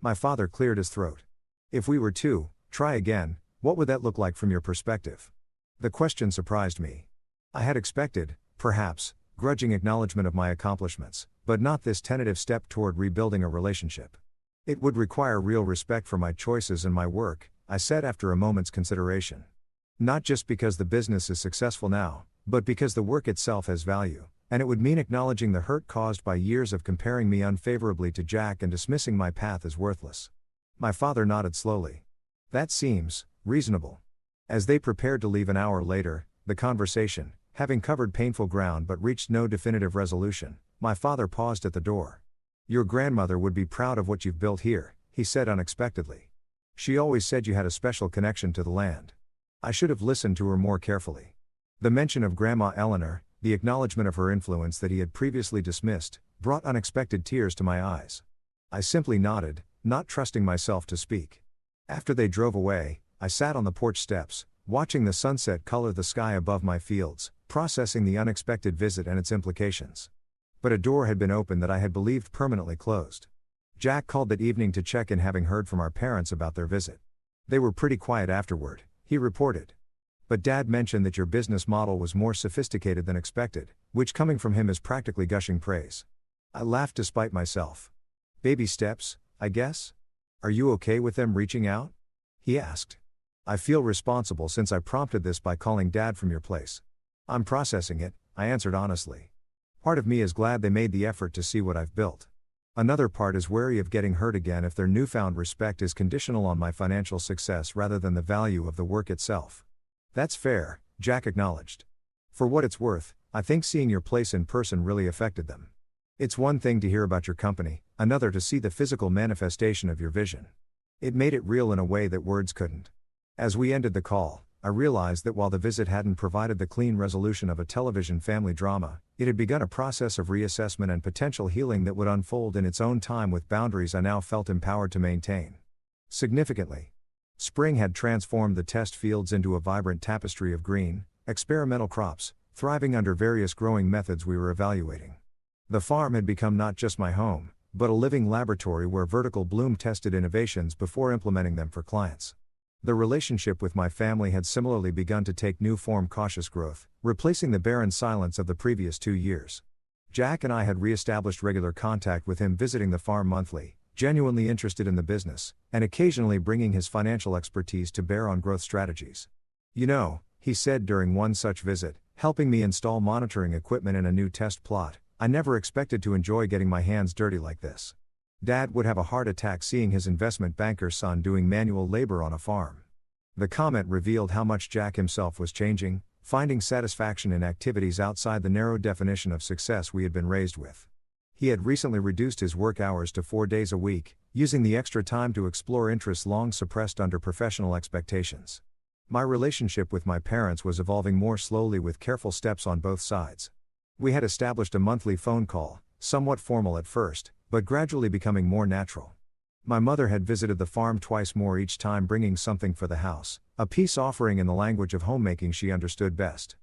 My father cleared his throat. If we were to try again, what would that look like from your perspective? The question surprised me. I had expected, perhaps, grudging acknowledgement of my accomplishments, but not this tentative step toward rebuilding a relationship. It would require real respect for my choices and my work, I said after a moment's consideration. Not just because the business is successful now, but because the work itself has value, and it would mean acknowledging the hurt caused by years of comparing me unfavorably to Jack and dismissing my path as worthless. My father nodded slowly. That seems reasonable. As they prepared to leave an hour later, the conversation, having covered painful ground but reached no definitive resolution, my father paused at the door. Your grandmother would be proud of what you've built here, he said unexpectedly. She always said you had a special connection to the land. I should have listened to her more carefully. The mention of Grandma Eleanor, the acknowledgement of her influence that he had previously dismissed, brought unexpected tears to my eyes. I simply nodded, not trusting myself to speak. After they drove away, I sat on the porch steps, watching the sunset color the sky above my fields, processing the unexpected visit and its implications. But a door had been opened that I had believed permanently closed. Jack called that evening to check in, having heard from our parents about their visit. They were pretty quiet afterward, he reported. But Dad mentioned that your business model was more sophisticated than expected, which coming from him is practically gushing praise. I laughed despite myself. Baby steps, I guess? Are you okay with them reaching out? He asked. I feel responsible since I prompted this by calling Dad from your place. I'm processing it, I answered honestly. Part of me is glad they made the effort to see what I've built. Another part is wary of getting hurt again if their newfound respect is conditional on my financial success rather than the value of the work itself. That's fair, Jack acknowledged. For what it's worth, I think seeing your place in person really affected them. It's one thing to hear about your company, another to see the physical manifestation of your vision. It made it real in a way that words couldn't. As we ended the call, I realized that while the visit hadn't provided the clean resolution of a television family drama, it had begun a process of reassessment and potential healing that would unfold in its own time with boundaries I now felt empowered to maintain. Significantly, spring had transformed the test fields into a vibrant tapestry of green, experimental crops, thriving under various growing methods we were evaluating. The farm had become not just my home, but a living laboratory where Vertical Bloom tested innovations before implementing them for clients. The relationship with my family had similarly begun to take new form, cautious growth, replacing the barren silence of the previous 2 years. Jack and I had re-established regular contact with him, visiting the farm monthly, genuinely interested in the business, and occasionally bringing his financial expertise to bear on growth strategies. You know, he said during one such visit, helping me install monitoring equipment in a new test plot, I never expected to enjoy getting my hands dirty like this. Dad would have a heart attack seeing his investment banker's son doing manual labor on a farm. The comment revealed how much Jack himself was changing, finding satisfaction in activities outside the narrow definition of success we had been raised with. He had recently reduced his work hours to 4 days a week, using the extra time to explore interests long suppressed under professional expectations. My relationship with my parents was evolving more slowly with careful steps on both sides. We had established a monthly phone call, somewhat formal at first, but gradually becoming more natural. My mother had visited the farm twice more, each time bringing something for the house, a peace offering in the language of homemaking she understood best.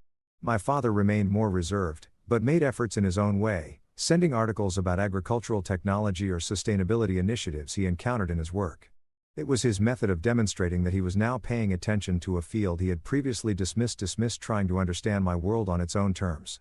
My father remained more reserved, but made efforts in his own way, sending articles about agricultural technology or sustainability initiatives he encountered in his work. It was his method of demonstrating that he was now paying attention to a field he had previously dismissed, trying to understand my world on its own terms.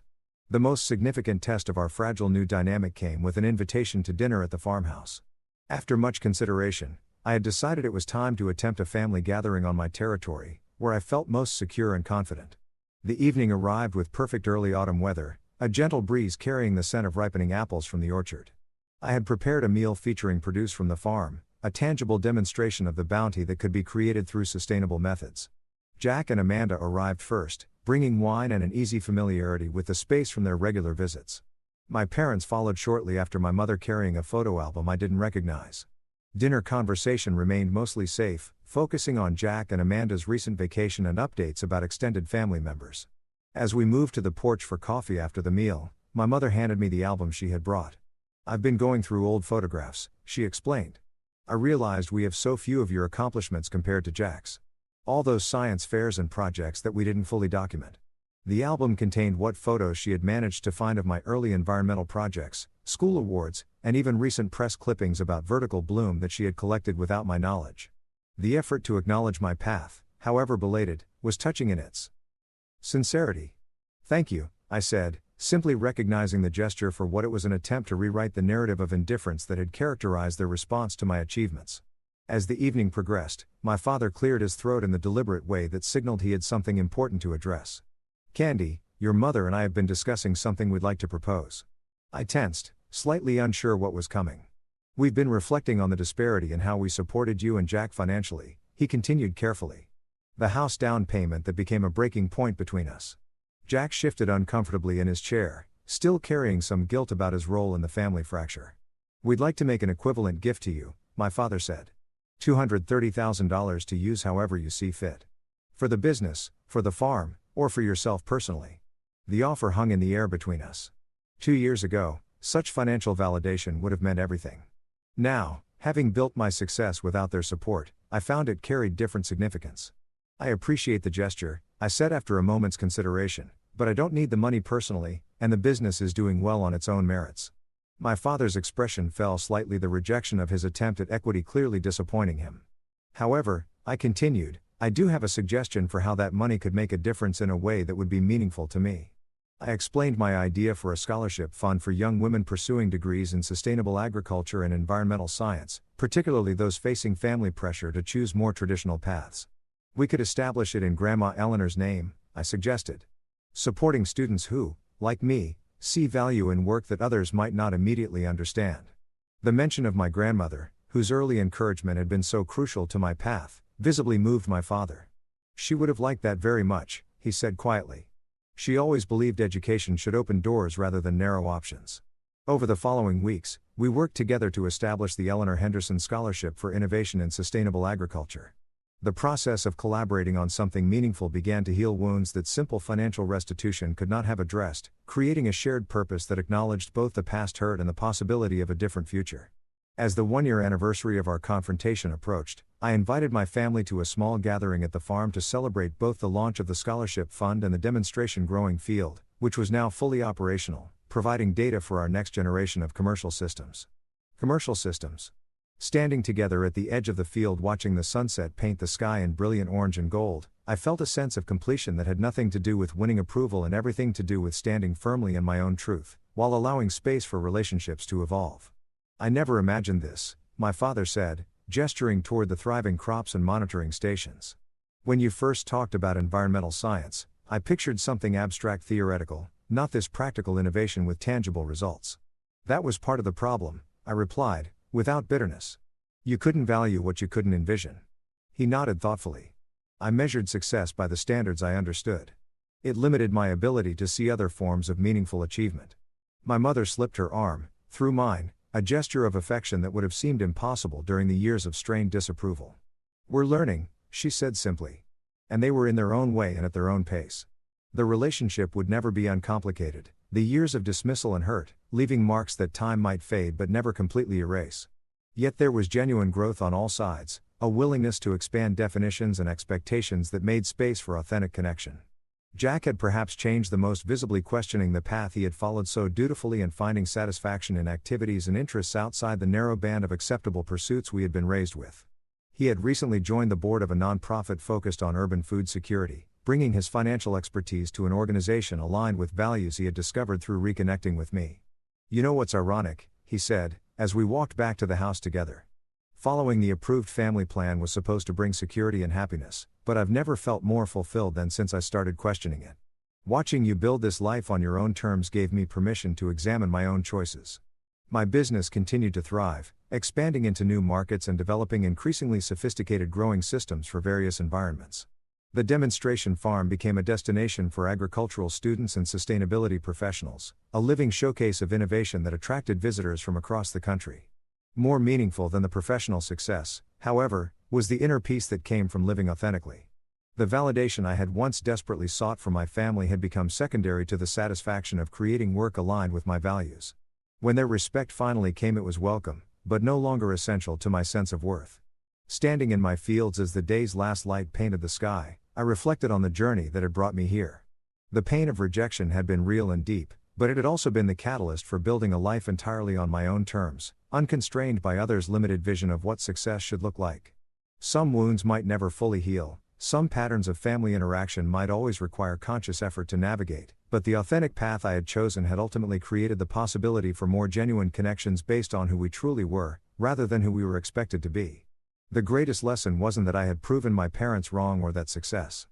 The most significant test of our fragile new dynamic came with an invitation to dinner at the farmhouse. After much consideration, I had decided it was time to attempt a family gathering on my territory, where I felt most secure and confident. The evening arrived with perfect early autumn weather, a gentle breeze carrying the scent of ripening apples from the orchard. I had prepared a meal featuring produce from the farm, a tangible demonstration of the bounty that could be created through sustainable methods. Jack and Amanda arrived first, bringing wine and an easy familiarity with the space from their regular visits. My parents followed shortly after, my mother carrying a photo album I didn't recognize. Dinner conversation remained mostly safe, focusing on Jack and Amanda's recent vacation and updates about extended family members. As we moved to the porch for coffee after the meal, my mother handed me the album she had brought. I've been going through old photographs, she explained. I realized we have so few of your accomplishments compared to Jack's. All those science fairs and projects that we didn't fully document. The album contained what photos she had managed to find of my early environmental projects, school awards, and even recent press clippings about vertical bloom that she had collected without my knowledge. The effort to acknowledge my path, however belated, was touching in its sincerity. "Thank you," I said, simply recognizing the gesture for what it was, an attempt to rewrite the narrative of indifference that had characterized their response to my achievements. As the evening progressed, my father cleared his throat in the deliberate way that signaled he had something important to address. "Candy, your mother and I have been discussing something we'd like to propose." I tensed, slightly unsure what was coming. "We've been reflecting on the disparity in how we supported you and Jack financially," he continued carefully. "The house down payment that became a breaking point between us." Jack shifted uncomfortably in his chair, still carrying some guilt about his role in the family fracture. "We'd like to make an equivalent gift to you," my father said. $230,000 to use however you see fit. For the business, for the farm, or for yourself personally. The offer hung in the air between us. 2 years ago, such financial validation would have meant everything. Now, having built my success without their support, I found it carried different significance. "I appreciate the gesture," I said after a moment's consideration, "but I don't need the money personally, and the business is doing well on its own merits." My father's expression fell slightly, the rejection of his attempt at equity clearly disappointing him. "However," I continued, "I do have a suggestion for how that money could make a difference in a way that would be meaningful to me." I explained my idea for a scholarship fund for young women pursuing degrees in sustainable agriculture and environmental science, particularly those facing family pressure to choose more traditional paths. "We could establish it in Grandma Eleanor's name," I suggested. "Supporting students who, like me, see value in work that others might not immediately understand." The mention of my grandmother, whose early encouragement had been so crucial to my path, visibly moved my father. "She would have liked that very much," he said quietly. "She always believed education should open doors rather than narrow options." Over the following weeks, we worked together to establish the Eleanor Henderson Scholarship for Innovation in Sustainable Agriculture. The process of collaborating on something meaningful began to heal wounds that simple financial restitution could not have addressed, creating a shared purpose that acknowledged both the past hurt and the possibility of a different future. As the one-year anniversary of our confrontation approached, I invited my family to a small gathering at the farm to celebrate both the launch of the scholarship fund and the demonstration growing field, which was now fully operational, providing data for our next generation of commercial systems. Commercial systems. Standing together at the edge of the field watching the sunset paint the sky in brilliant orange and gold, I felt a sense of completion that had nothing to do with winning approval and everything to do with standing firmly in my own truth, while allowing space for relationships to evolve. "I never imagined this," my father said, gesturing toward the thriving crops and monitoring stations. "When you first talked about environmental science, I pictured something abstract theoretical, not this practical innovation with tangible results." "That was part of the problem," I replied, without bitterness. "You couldn't value what you couldn't envision." He nodded thoughtfully. "I measured success by the standards I understood. It limited my ability to see other forms of meaningful achievement." My mother slipped her arm through mine, a gesture of affection that would have seemed impossible during the years of strained disapproval. "We're learning," she said simply. And they were in their own way and at their own pace. The relationship would never be uncomplicated, the years of dismissal and hurt, leaving marks that time might fade but never completely erase. Yet there was genuine growth on all sides, a willingness to expand definitions and expectations that made space for authentic connection. Jack had perhaps changed the most, visibly questioning the path he had followed so dutifully and finding satisfaction in activities and interests outside the narrow band of acceptable pursuits we had been raised with. He had recently joined the board of a nonprofit focused on urban food security, bringing his financial expertise to an organization aligned with values he had discovered through reconnecting with me. "You know what's ironic," he said, as we walked back to the house together. "Following the approved family plan was supposed to bring security and happiness, but I've never felt more fulfilled than since I started questioning it. Watching you build this life on your own terms gave me permission to examine my own choices." My business continued to thrive, expanding into new markets and developing increasingly sophisticated growing systems for various environments. The demonstration farm became a destination for agricultural students and sustainability professionals, a living showcase of innovation that attracted visitors from across the country. More meaningful than the professional success, however, was the inner peace that came from living authentically. The validation I had once desperately sought from my family had become secondary to the satisfaction of creating work aligned with my values. When their respect finally came, it was welcome, but no longer essential to my sense of worth. Standing in my fields as the day's last light painted the sky, I reflected on the journey that had brought me here. The pain of rejection had been real and deep, but it had also been the catalyst for building a life entirely on my own terms, unconstrained by others' limited vision of what success should look like. Some wounds might never fully heal, some patterns of family interaction might always require conscious effort to navigate, but the authentic path I had chosen had ultimately created the possibility for more genuine connections based on who we truly were, rather than who we were expected to be. The greatest lesson wasn't that I had proven my parents wrong or that success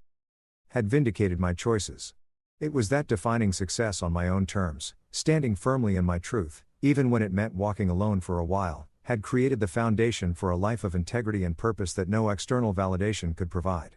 had vindicated my choices. It was that defining success on my own terms, standing firmly in my truth, even when it meant walking alone for a while, had created the foundation for a life of integrity and purpose that no external validation could provide.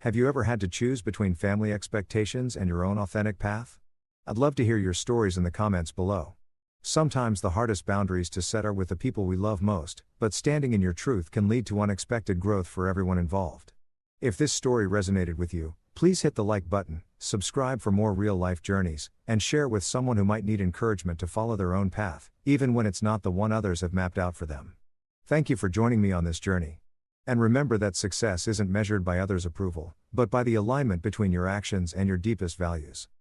Have you ever had to choose between family expectations and your own authentic path? I'd love to hear your stories in the comments below. Sometimes the hardest boundaries to set are with the people we love most, but standing in your truth can lead to unexpected growth for everyone involved. If this story resonated with you, please hit the like button, subscribe for more real-life journeys, and share with someone who might need encouragement to follow their own path, even when it's not the one others have mapped out for them. Thank you for joining me on this journey. And remember that success isn't measured by others' approval, but by the alignment between your actions and your deepest values.